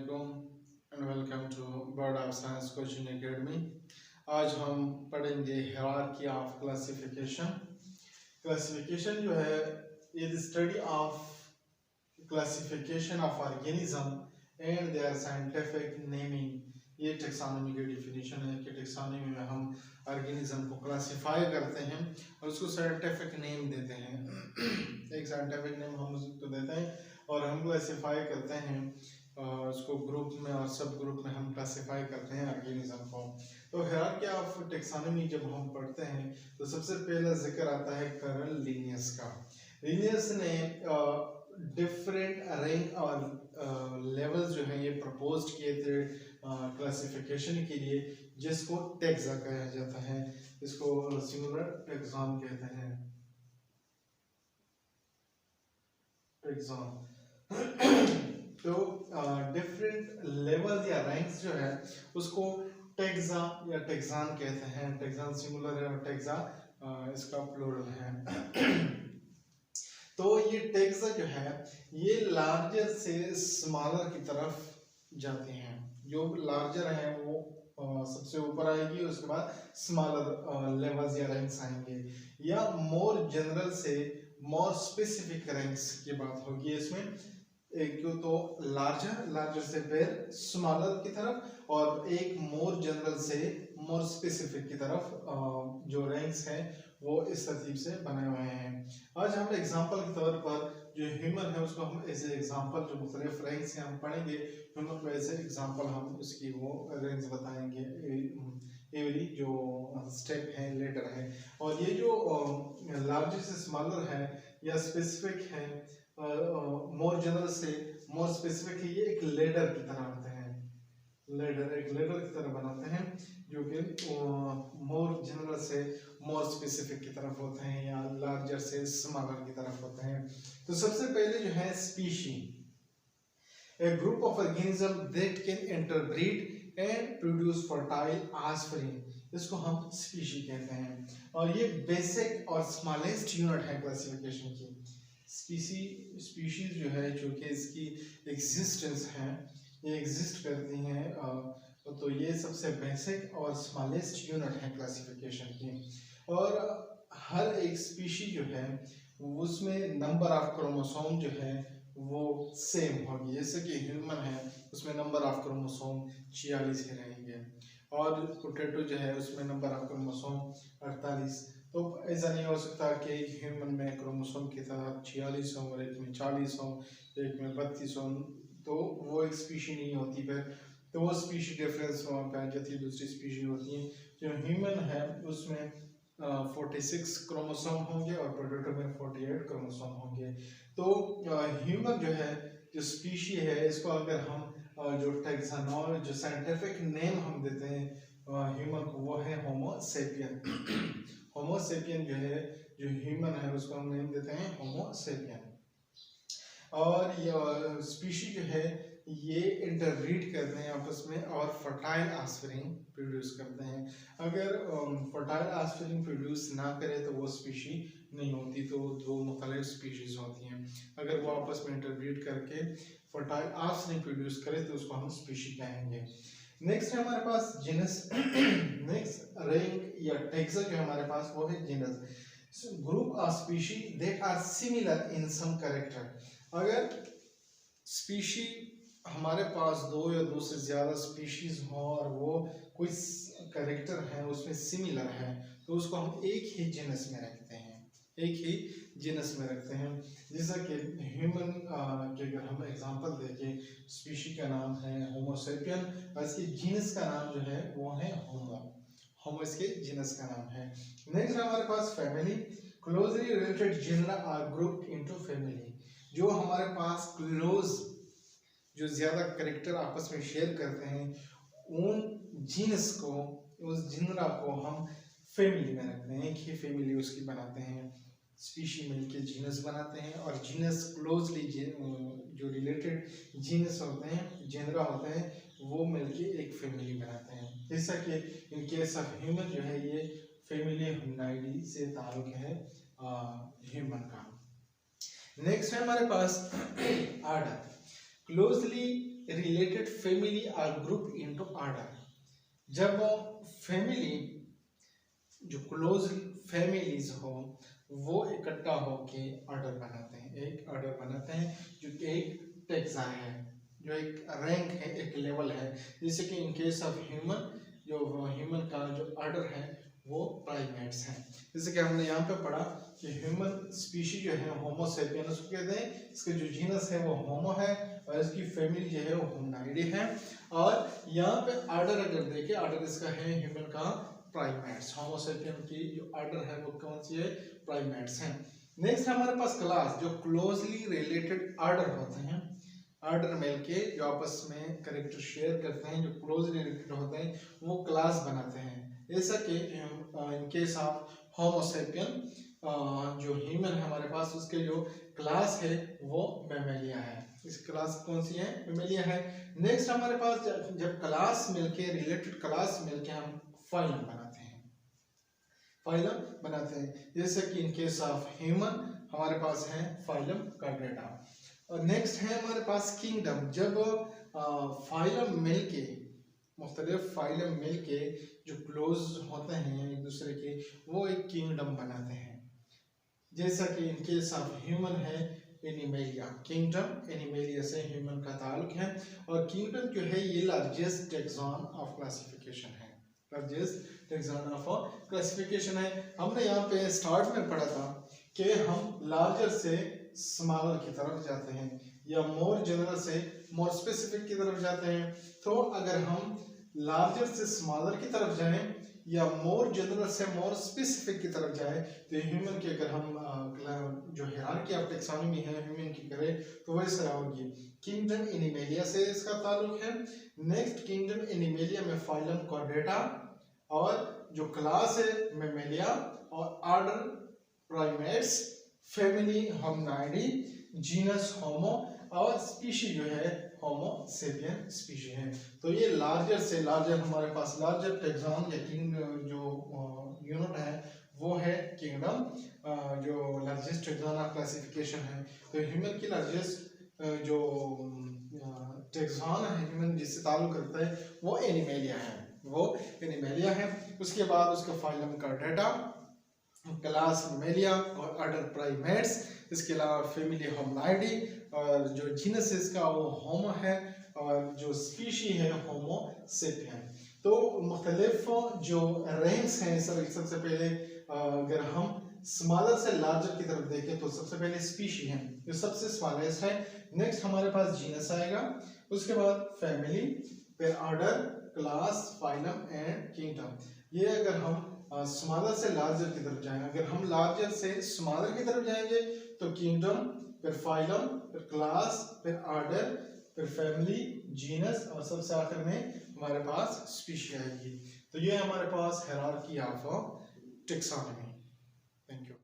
Assalamualaikum and welcome to Bird of Science Coaching Academy। आज हम पढ़ेंगे hierarchy of classification। क्लासिफिकेशन जो है is the study of classification of organism and their scientific naming। ये taxonomy की definition है कि टेक्सोनॉमी में हम ऑर्गेनिज्म को क्लासिफाई करते हैं और उसको साइंटिफिक नेम देते हैं। एक साइंटिफिक नेम हम उसको देते हैं और हम क्लासिफाई करते हैं उसको ग्रुप में और सब ग्रुप में हम क्लासिफाई करते हैं ऑर्गेनिज्म को। तो हायरार्की ऑफ टेक्सोनॉमी जब हम पढ़ते हैं तो सबसे पहला जिक्र आता है कार्ल लिनियस का। लिनियस ने डिफरेंट रैंक और लेवल्स जो है ये प्रपोज किए थे क्लासिफिकेशन के लिए, जिसको टैक्सा कहा जाता है, इसको सिंगुलर टैक्सॉन कहते हैं। टैक्सॉन तो डिफरेंट लेवल्स या रैंक्स जो है उसको टैक्सा या टैक्सॉन कहते हैं। टैक्सॉन सिंगुलर है और टैक्सा इसका प्लूरल है। तो ये टैक्सा जो है ये लार्जर से स्मॉलर की तरफ जाते हैं। जो लार्जर है वो सबसे ऊपर आएगी, उसके बाद स्मॉलर लेवल्स या रैंक्स आएंगे, या मोर जनरल से मोर स्पेसिफिक रैंक्स की बात होगी इसमें। एक तो लार्जर से फिर स्मॉलर की तरफ और एक मोर जनरल से मोर स्पेसिफिक की तरफ जो रैंक्स हैं वो इस तरतीब से बने हुए हैं। आज हम एग्जांपल के तौर पर जो ह्यूमन है उसको हम एज एग्जांपल जो मुख्तलिफ रैंक्स हैं हम पढ़ेंगे। ह्यूमन को एज एग्जांपल हम उसकी वो रैंक्स बताएंगे, एवरी जो स्टेप है लेटर है। और ये जो लार्जर से स्मॉलर है या स्पेसिफिक है, मोर जनरल से मोर स्पेसिफिक है, ये एक लेडर की तरह होते हैं। एक लेडर की तरह बनाते हैं जो कि मोर जनरल से मोर स्पेसिफिक की तरफ होते हैं या लार्जर से स्मॉलर की तरफ होते हैं। तो सबसे पहले जो है species, A group of organism that can interbreed and produce fertile offspring, इसको हम स्पीशी कहते हैं। और ये बेसिक और स्मॉलेस्ट यूनिट है क्लासिफिकेशन की। स्पीशीज जो है जो कि इसकी एग्जिस्टेंस है, ये एग्जिस्ट करती हैं, तो ये सबसे बेसिक और स्मॉलेस्ट यूनिट है क्लासिफिकेशन की। और हर एक स्पीशी जो है उसमें नंबर ऑफ क्रोमोसोम जो है वो सेम होगी। जैसे कि ह्यूमन है उसमें नंबर ऑफ क्रोमोसोम 46 ही रहेंगे, और पोटैटो जो है उसमें नंबर ऑफ क्रोमोसोम 48। तो ऐसा नहीं हो सकता कि एक ह्यूमन में क्रोमोसोम के साथ 46 हो और एक में 40 हो, एक में 32 हो, तो वो एक स्पीशी नहीं होती। फिर तो वो स्पीशी डिफरेंस वहाँ पे आ जाती है, दूसरी स्पीशी होती है। जो ह्यूमन है उसमें 46 क्रोमोसोम होंगे और पोटैटो में 48 क्रोमोसोम होंगे। तो ह्यूमन जो है जो स्पीशी है इसको अगर हम जो टैक्सोनॉमी जो साइंटिफिक नेम हम देते हैं ह्यूमन को, वो है होमो सेपियन। होमो सेपियन जो है जो ह्यूमन है उसको हम नेम देते हैं होमो सेपियन। और ये स्पीशी जो है ये इंटरब्रीड करते हैं आपस में और फर्टाइल ऑफस्प्रिंग प्रोड्यूस करते हैं। अगर फर्टाइल ऑफस्प्रिंग प्रोड्यूस ना करे तो वो स्पीशी नहीं होती। तो दो मुख्तलिफ स्पीशीज होती हैं, अगर वो आपस में इंटरब्रीड करके फर्टाइल ऑफस्प्रिंग प्रोड्यूस करे तो उसको हम स्पीशी कहेंगे। नेक्स्ट है हमारे पास जीनस। नेक्स्ट रैंक या टैक्सा जो हमारे पास वो है genus, group of species that are similar in some character. अगर स्पीशी हमारे पास दो या दो से ज़्यादा स्पीशीज हो और वो कोई कैरेक्टर है उसमें सिमिलर है तो उसको हम एक ही जीनस में रखते हैं, एक ही जीनस में रखते हैं। जैसा कि ह्यूमन के अगर हम एग्जांपल देखें, स्पीशी का नाम है होमो सेपियन और इसके जीनस का नाम जो है वो है होमो इसके जीनस का नाम है। नेक्स्ट हमारे पास family, closely related genera are grouped into family. जो हमारे पास क्लोज जो ज़्यादा कैरेक्टर आपस में शेयर करते हैं उन जीनस को, उस जेनरा को हम फैमिली में रखते हैं, एक ही फैमिली उसकी बनाते हैं। स्पीशी मिलके जीनस बनाते हैं और जीनस क्लोजली जो रिलेटेड जीनस होते हैं, जेनरा होते हैं, वो मिलके एक फैमिली बनाते हैं। जैसा कि इन केस ऑफ ह्यूमन जो है ये फैमिली ह्यूमनाइडी से ताल्लुक है ह्यूमन का। नेक्स्ट है हमारे पास order, closely related family are group into order. जब फैमिली जो क्लोज फैमिलीज हो वो इकट्ठा होके ऑर्डर बनाते हैं, एक ऑर्डर बनाते हैं जो एक टेक्सा है, जो एक रैंक है, एक लेवल है। जैसे कि इन केस ऑफ ह्यूमन, जो ह्यूमन का जो ऑर्डर है वो प्राइमेट्स हैं। जैसे कि हमने यहाँ पे पढ़ा कि ह्यूमन स्पीशी जो है होमो सेपियंस को कहते हैं, इसका जो जीनस है वो होमो है और इसकी फैमिली जो है वो होमनाइडी है। और यहाँ पे ऑर्डर अगर देखें, ऑर्डर इसका है ह्यूमन का प्राइमेट्स, होमो सेपियन की जो ऑर्डर है वो कौन सी है, प्राइमेट्स हैं। नेक्स्ट हमारे पास क्लास, जो क्लोजली रिलेटेड ऑर्डर होते हैं, ऑर्डर मिलके जो आपस में कैरेक्टर शेयर करते हैं, जो क्लोजली रिलेटेड होते हैं वो क्लास बनाते हैं। जैसा कि in case of homo sapien, जो ह्यूमन है हमारे पास, उसके जो क्लास है वो मैमेलिया है। इस क्लास कौन सी है, मैमेलिया है। नेक्स्ट हमारे पास जब क्लास मिलके, रिलेटेड क्लास मिलके हम फाइलम बनाते हैं, फाइलम बनाते हैं। जैसे कि इन केस ऑफ ह्यूमन हमारे पास है फाइलम कार्डेटा। और नेक्स्ट है हमारे पास किंगडम। जब फाइलम मिलके, मुख्तलिफ फाइलम मिलके जो क्लोज होते हैं एक दूसरे के, वो एक किंगडम बनाते हैं। जैसा कि इन केस ऑफ ह्यूमन है एनिमेलिया, किंगडम एनिमेलिया से ह्यूमन का ताल्लुक है। और किंगडम जो है ये लार्जेस्ट टैक्सॉन ऑफ क्लासिफिकेशन है, लार्जेस्ट टैक्सॉन ऑफ क्लासिफिकेशन है। हमने यहाँ पे स्टार्ट में पढ़ा था कि हम लार्जर से स्मॉलर की तरफ जाते हैं या मोर जनरल से मोर स्पेसिफिक की तरफ जाते हैं। तो अगर हम लार्जर से स्मॉलर की तरफ जाएं या मोर जनरल से मोर स्पेसिफिक की तरफ जाए, तो ह्यूमन की अगर हम जो हियरार्की ऑफ टैक्सोनॉमी है ह्यूमन की करें तो वो इस तरह होगी। किंगडम एनिमेलिया से इसका ताल्लुक है। नेक्स्ट किंगडम एनिमेलिया में फाइलम कॉर्डेटा, और जो क्लास है मैमेलिया, और ऑर्डर प्राइमेट्स, फैमिली होमनाइडी, जीनस होमो, और स्पीशी जो है होमो सेपियन स्पीशी है। तो ये लार्जर से लार्जर हमारे पास लार्जर टैक्सॉन या किंग जो यूनिट है वो है किंगडम, जो लार्जेस्ट टैक्सॉन ऑफ क्लासिफिकेशन है। तो ह्यूमन की लार्जेस्ट जो टैक्सॉन है ह्यूमन जिससे ताल्लुक रखता है वो एनिमेलिया है, वो एनिमेलिया है। उसके बाद उसका फाइलम कार्डेटा, क्लास मैमेलिया और ऑर्डर प्राइमेट्स, इसके अलावा फैमिली होमनाइडी, और जो जीनस इसका वो होमो है, और जो स्पीशी है होमो सेपियन। तो मुख्तलिफ जो रैंक्स हैं, सबसे पहले अगर हम स्मॉलर से लार्जर की तरफ देखें तो सबसे पहले स्पीशी है जो सबसे स्मॉलेस्ट है। नेक्स्ट हमारे पास जीनस आएगा, उसके बाद फैमिली, फिर order, class, phylum and kingdom. ये अगर हम स्मॉलर से लार्जर की तरफ जाएं, अगर हम लार्जर से स्मॉलर की तरफ जाएंगे तो किंगडम, फिर फाइलम, फिर क्लास, फिर ऑर्डर, फिर फैमिली, जीनस, और सबसे आखिर में हमारे पास स्पीशी आएगी। तो ये हमारे पास hierarchy of taxonomy. Thank you.